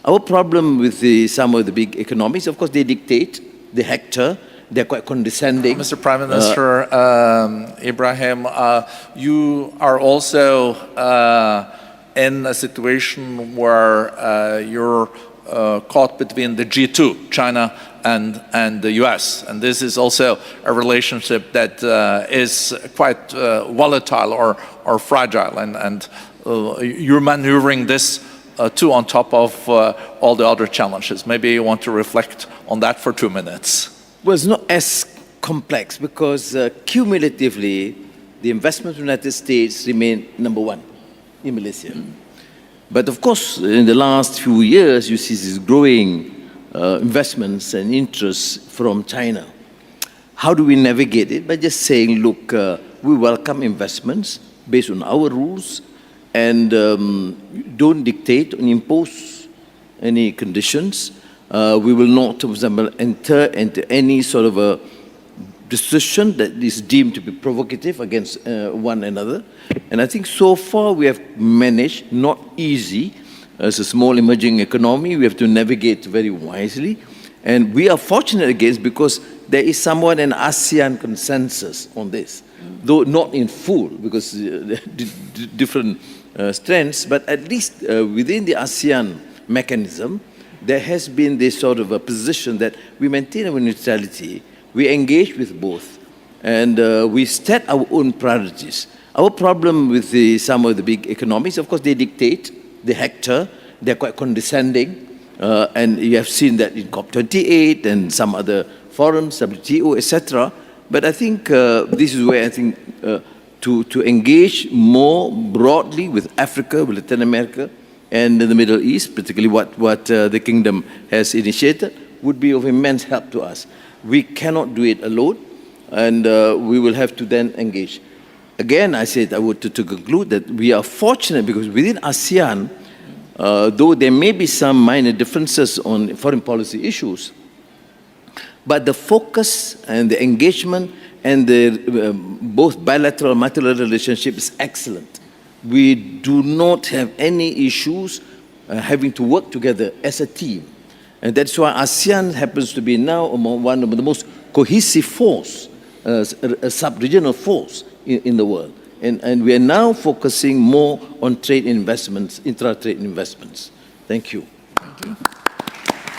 Our problem with some of the big economies, of course, they dictate, they hector, they're quite condescending. Mr. Prime Minister Ibrahim, you are also in a situation where you're caught between the G2, China and the US. And this is also a relationship that is quite volatile or fragile. And you're maneuvering this too on top of all the other challenges. Maybe you want to reflect on that for 2 minutes. Well, it's not as complex because cumulatively, the investment in the United States remain number one in Malaysia. But of course, in the last few years, you see this growing investments and interests from China. How do we navigate it? By just saying, look, we welcome investments based on our rules and don't dictate and impose any conditions. We will not, for example, enter into any sort of a decision that is deemed to be provocative against one another. And I think so far we have managed, not easy, as a small emerging economy, we have to navigate very wisely. And we are fortunate against because there is somewhat an ASEAN consensus on this, though not in full because different strengths, but at least within the ASEAN mechanism, there has been this sort of a position that we maintain our neutrality, we engage with both, and we set our own priorities. Our problem with some of the big economies, of course, they dictate, they hector, they're quite condescending, and you have seen that in COP28 and some other forums, WTO, etc. But I think this is where I think to engage more broadly with Africa, with Latin America, and the Middle East, particularly what the Kingdom has initiated, would be of immense help to us. We cannot do it alone, and we will have to then engage. Again, I said I would to conclude that we are fortunate because within ASEAN, though there may be some minor differences on foreign policy issues, but the focus and the engagement and the both bilateral and multilateral relationship is excellent. We do not have any issues having to work together as a team. And that's why ASEAN happens to be now among one of the most cohesive force, a sub-regional force in the world. And we are now focusing more on trade investments, intra-trade investments. Thank you. Thank you.